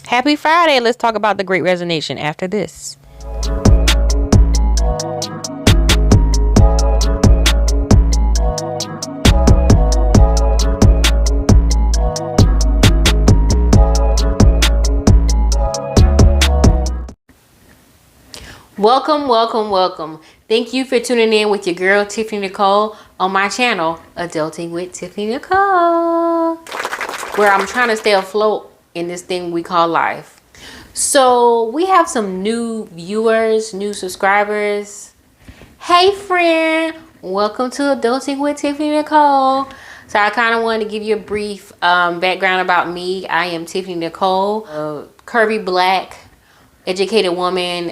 Happy Friday. Let's talk about the Great Resignation after this. Welcome. Thank you for tuning in with your girl Tiffney Necole on my channel, Adulting with Tiffney Necole, where I'm trying to stay afloat in this thing we call life. So we have some new viewers, new subscribers. Hey friend, welcome to Adulting with Tiffney Necole. So I kind of wanted to give you a brief background about me. I am Tiffney Necole, a curvy black educated woman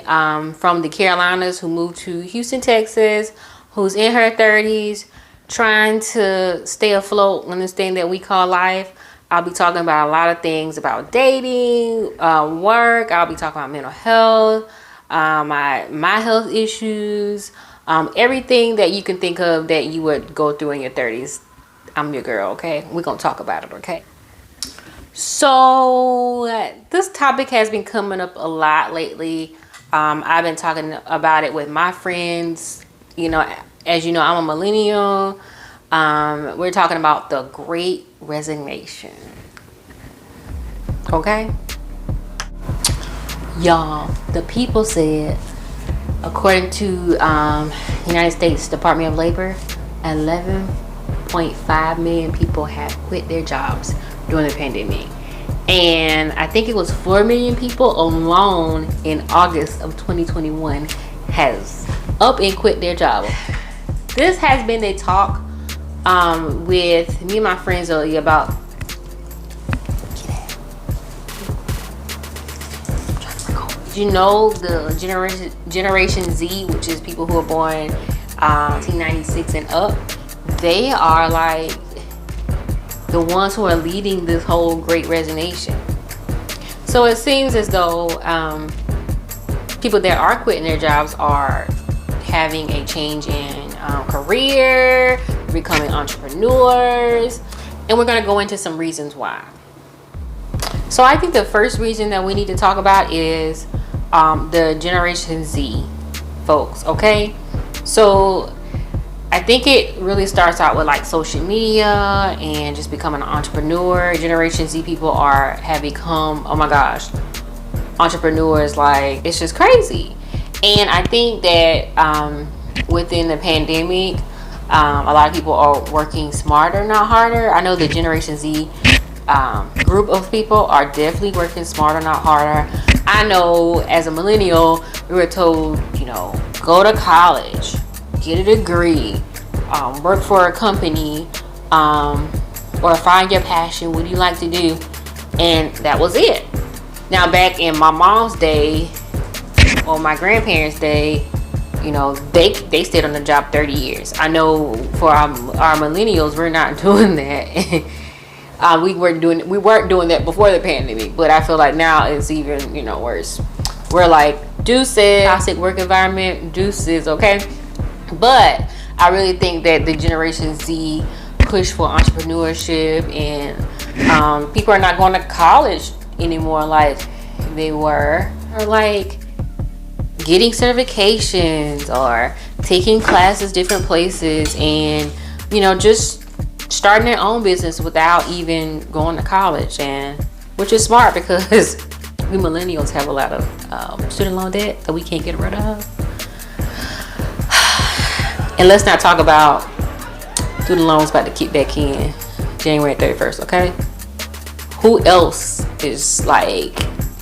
from the Carolinas who moved to Houston, Texas, who's in her 30s, trying to stay afloat in this thing that we call life. I'll be talking about a lot of things about dating, work. I'll be talking about mental health, my health issues, everything that you can think of that you would go through in your 30s. I'm your girl, okay? We're going to talk about it, okay? So this topic has been coming up a lot lately. I've been talking about it with my friends. You know, as you know, I'm a millennial. We're talking about the Great Resignation. Okay? Y'all, the people said, according to United States Department of Labor, 11.5 million people have quit their jobs during the pandemic, and I think it was 4 million people alone in August of 2021 has up and quit their job. This has been a talk with me and my friends earlier about the generation Z, which is people who are born 1996 and up. They are like the ones who are leading this whole Great Resignation. So it seems as though people that are quitting their jobs are having a change in career, becoming entrepreneurs, and we're going to go into some reasons why. So I think the first reason that we need to talk about is the Generation Z folks, okay? So I think it really starts out with like social media and just becoming an entrepreneur. Generation Z people have become, oh my gosh, entrepreneurs. Like, it's just crazy. And I think that within the pandemic, a lot of people are working smarter, not harder. I know the Generation Z group of people are definitely working smarter, not harder. I know as a millennial, we were told, go to college, get a degree, work for a company, or find your passion. What do you like to do? And that was it. Now, back in my mom's day or my grandparents' day, they stayed on the job 30 years. I know for our millennials, we're not doing that. We weren't doing that before the pandemic, but I feel like now it's even worse. We're like, deuces, toxic work environment, deuces, okay? But I really think that the Generation Z push for entrepreneurship, and people are not going to college anymore like they were, or like getting certifications or taking classes different places, and just starting their own business without even going to college, and which is smart because we millennials have a lot of student loan debt that we can't get rid of. And let's not talk about student loans about to kick back in January 31st, okay? Who else is like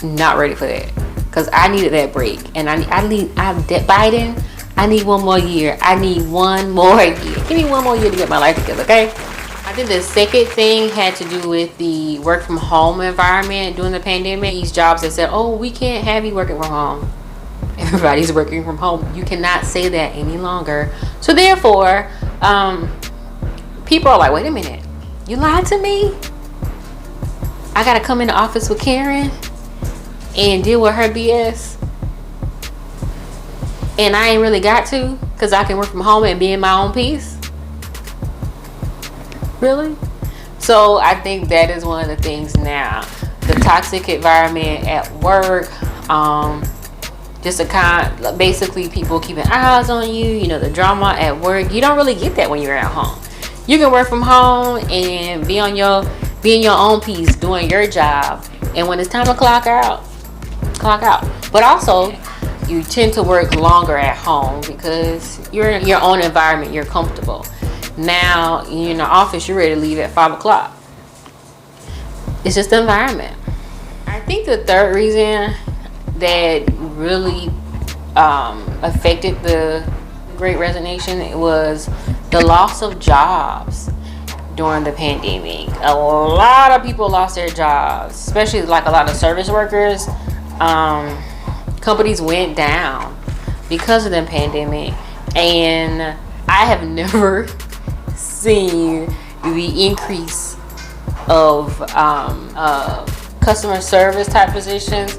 not ready for that? Because I needed that break, and I'm Biden. I need one more year. I need one more year. Give me one more year to get my life together, okay? I think the second thing had to do with the work from home environment during the pandemic. These jobs that said, oh, we can't have you working from home. Everybody's working from home. You cannot say that any longer. So therefore, people are like, wait a minute, you lied to me? I gotta come in the office with Karen and deal with her BS, and I ain't really got to, because I can work from home and be in my own peace? Really? So I think that is one of the things now. the toxic environment at work, just a kind, basically people keeping eyes on you, you know, the drama at work. You don't really get that when you're at home. You can work from home and be in your own peace, doing your job. And when it's time to clock out. But also, you tend to work longer at home because you're in your own environment, you're comfortable. Now, you're in the office, you're ready to leave at 5 o'clock. It's just the environment. I think the third reason that really affected the Great Resignation was the loss of jobs during the pandemic. A lot of people lost their jobs, especially like a lot of service workers. Companies went down because of the pandemic, and I have never seen the increase of customer service type positions.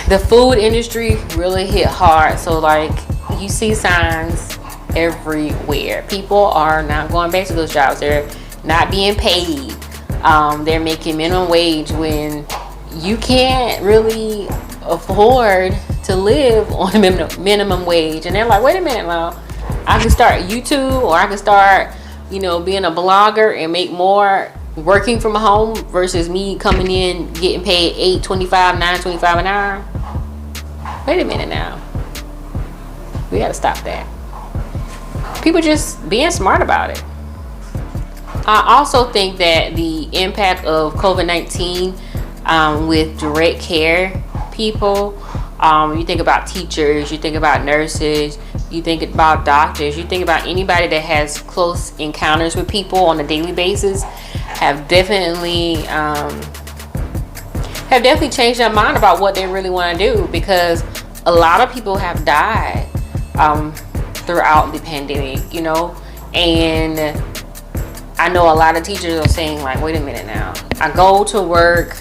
The food industry really hit hard, so like you see signs everywhere. People are not going back to those jobs. They're not being paid. They're making minimum wage when you can't really afford to live on minimum wage. And they're like, wait a minute now, I can start YouTube, or I can start, being a blogger and make more working from home versus me coming in getting paid $8.25, $9.25 an hour. Wait a minute now. We gotta stop that. People just being smart about it. I also think that the impact of COVID-19 with direct care people, you think about teachers, you think about nurses, you think about doctors, you think about anybody that has close encounters with people on a daily basis, have definitely changed their mind about what they really want to do, because a lot of people have died throughout the pandemic, and I know a lot of teachers are saying like, wait a minute now, I go to work,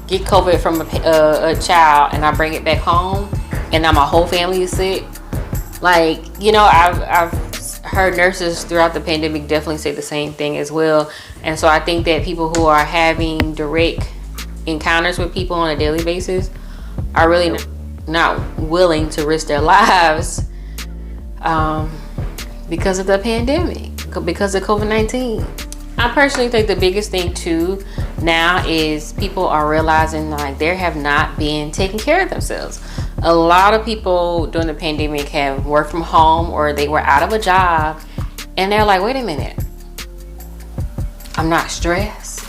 get COVID from a child, and I bring it back home, and now my whole family is sick. Like, I've heard nurses throughout the pandemic definitely say the same thing as well. And so I think that people who are having direct encounters with people on a daily basis are really not willing to risk their lives because of the pandemic, because of COVID-19. I personally think the biggest thing too now is people are realizing like they have not been taking care of themselves. A lot of people during the pandemic have worked from home, or they were out of a job, and they're like, wait a minute, I'm not stressed.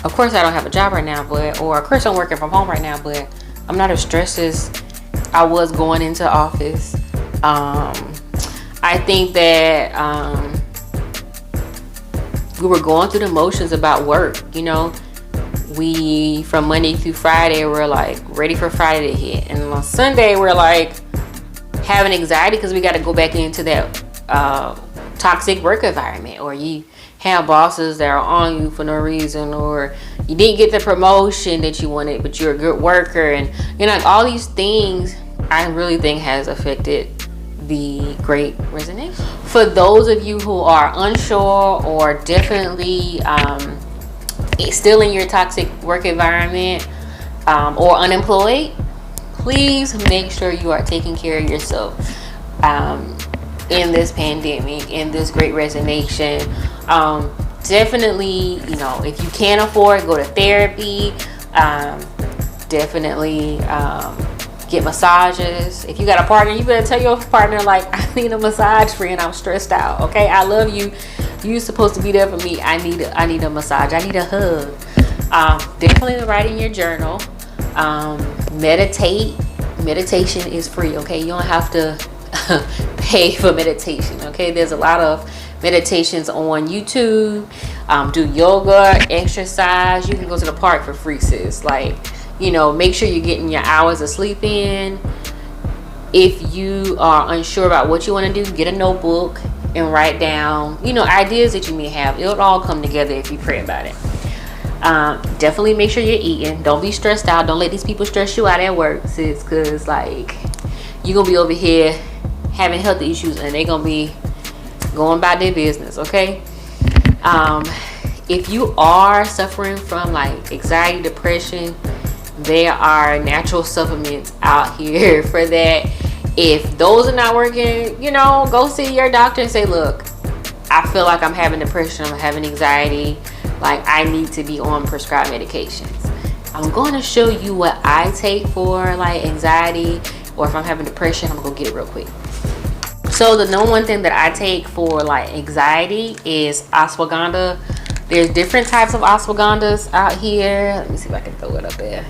Of course I don't have a job right now, or of course I'm working from home right now, but I'm not as stressed as I was going into office. I think that we were going through the motions about work. We, from Monday through Friday, we're like ready for Friday to hit, and on Sunday we're like having anxiety because we got to go back into that toxic work environment, or you have bosses that are on you for no reason, or you didn't get the promotion that you wanted but you're a good worker, and like all these things I really think has affected the Great Resignation. For those of you who are unsure or definitely still in your toxic work environment or unemployed, please make sure you are taking care of yourself in this pandemic, in this Great Resignation. Definitely, if you can't afford, go to therapy. Definitely get massages. If you got a partner, you better tell your partner like, I need a massage, friend, I'm stressed out. Okay, I love you, you're supposed to be there for me. I need a massage, I need a hug. Definitely write in your journal. Meditation is free. Okay, you don't have to pay for meditation. Okay, there's a lot of meditations on YouTube. Do yoga, exercise. You can go to the park for free, sis. Like, make sure you're getting your hours of sleep in. If you are unsure about what you want to do, get a notebook and write down, ideas that you may have. It'll all come together if you pray about it. Definitely make sure you're eating. Don't be stressed out. Don't let these people stress you out at work, sis, because like you're gonna be over here having health issues and they're gonna be going about their business. Okay. if you are suffering from like anxiety, depression, there are natural supplements out here for that. If those are not working, you know, go see your doctor and say, look, I feel like I'm having depression, I'm having anxiety, like I need to be on prescribed medications. I'm going to show you what I take for like anxiety, or if I'm having depression, I'm gonna get it real quick. So the number one thing that I take for like anxiety is ashwagandha. There's different types of ashwagandhas out here. Let me see if I can throw it up there.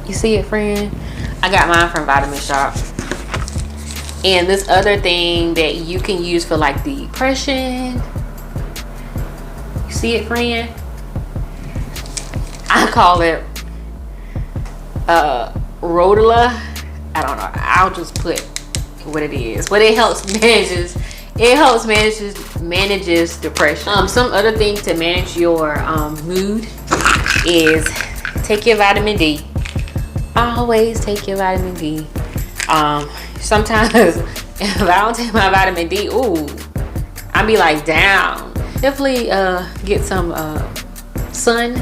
You see it, friend? I got mine from Vitamin Shop. And this other thing that you can use for like depression. You see it, friend? I call it Rhodula. I don't know. I'll just put what it is. But it helps manages depression. Some other things to manage your mood is take your vitamin D. Always take your vitamin D. Sometimes if I don't take my vitamin D, ooh, I be like down. Definitely get some sun.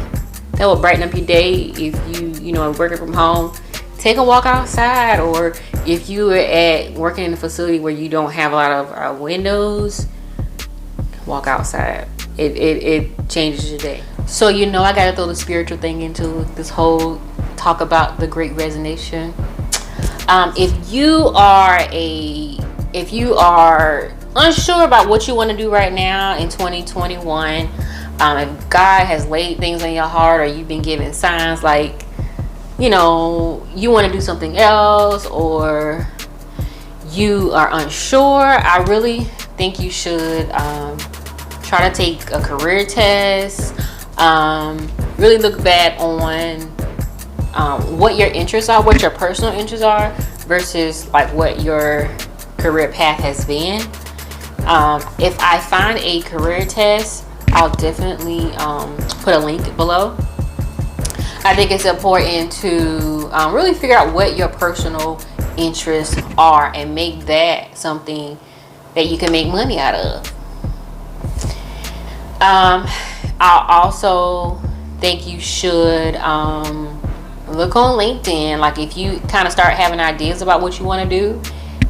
That will brighten up your day. If you know, working from home, take a walk outside. Or if you are working in a facility where you don't have a lot of windows, walk outside. It changes your day. So you know, I gotta throw the spiritual thing into this whole talk about the Great Resignation. If you are unsure about what you want to do right now in 2021, if God has laid things on your heart, or you've been given signs like, you know, you want to do something else, or you are unsure, I really think you should try to take a career test. Really look back on what your interests are, what your personal interests are, versus like what your career path has been. If I find a career test, I'll definitely put a link below. I think it's important to really figure out what your personal interests are and make that something that you can make money out of. I also think you should look on LinkedIn. Like if you kind of start having ideas about what you want to do,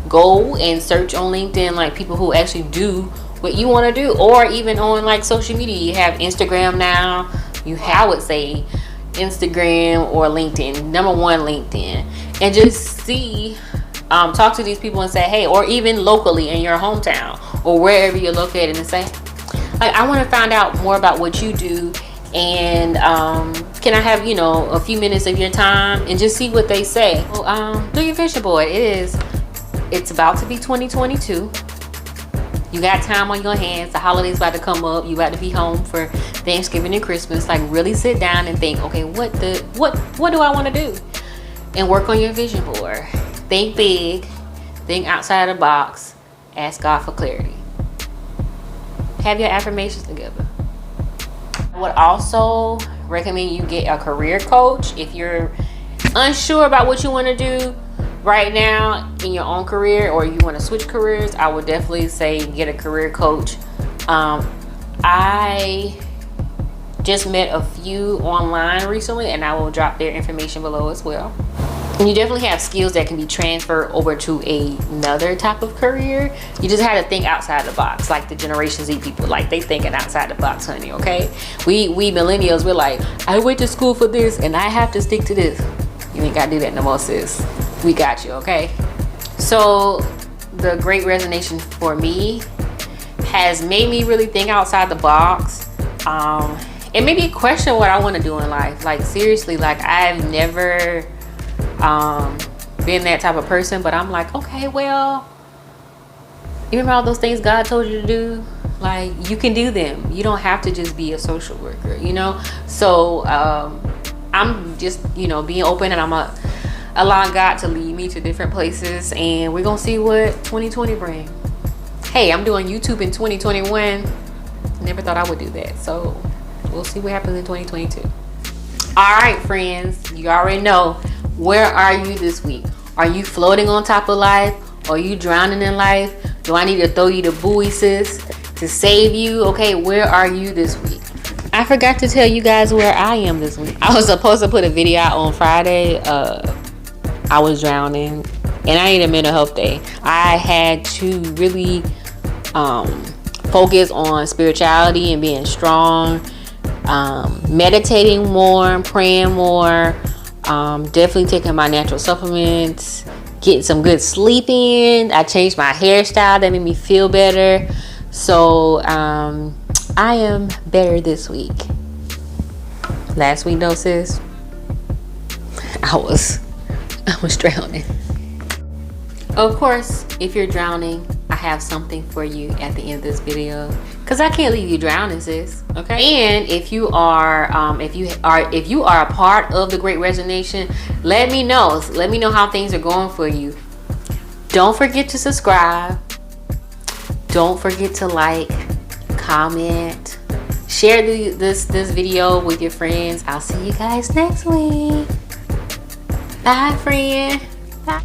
go and search on LinkedIn like people who actually do what you want to do, or even on like social media. You have Instagram now. I would say Instagram or LinkedIn. Number one, LinkedIn. And just see, talk to these people and say, hey, or even locally in your hometown or wherever you're located, and say, like, I want to find out more about what you do, and can I have, you know, a few minutes of your time, and just see what they say. Well, do your vision board. It's about to be 2022. You got time on your hands. The holidays about to come up. You about to be home for Thanksgiving and Christmas. Like, really sit down and think, okay, what do I want to do? And work on your vision board. Think big. Think outside the box. Ask God for clarity. Have your affirmations together. I would also recommend you get a career coach if you're unsure about what you want to do right now in your own career, or you want to switch careers. I would definitely say get a career coach. I just met a few online recently, and I will drop their information below as well. And you definitely have skills that can be transferred over to another type of career. You just have to think outside the box, like the Generation Z people. Like, they thinking outside the box, honey, okay? We millennials, we're like, I went to school for this and I have to stick to this. You ain't got to do that no more, sis. We got you, okay? So the Great Resignation for me has made me really think outside the box. It made me question what I want to do in life. Like, seriously, like, I've never been that type of person, but I'm like, okay, well, even all those things God told you to do, like, you can do them. You don't have to just be a social worker, you know? So I'm just, you know, being open, and I'm allowing God to lead me to different places, and we're gonna see what 2020 brings. Hey, I'm doing YouTube in 2021. Never thought I would do that, so we'll see what happens in 2022. All right, friends, you already know. Where are you this week? Are you floating on top of life? Are you drowning in life? Do I need to throw you the buoy, sis? to save you. Okay, where are you this week? I forgot to tell you guys where I am this week. I was supposed to put a video out on Friday. I was drowning and I need a mental health day. I had to really focus on spirituality and being strong, meditating more, praying more, definitely taking my natural supplements, getting some good sleep in. I changed my hairstyle, that made me feel better. So I am better this week. Last week though, sis, I was drowning. Of course, if you're drowning, I have something for you at the end of this video, because I can't leave you drowning, sis. Okay. And if you are a part of the Great Resignation, let me know how things are going for you. Don't forget to subscribe. Don't forget to like, comment, share this video with your friends. I'll see you guys next week. Bye, friend. Bye.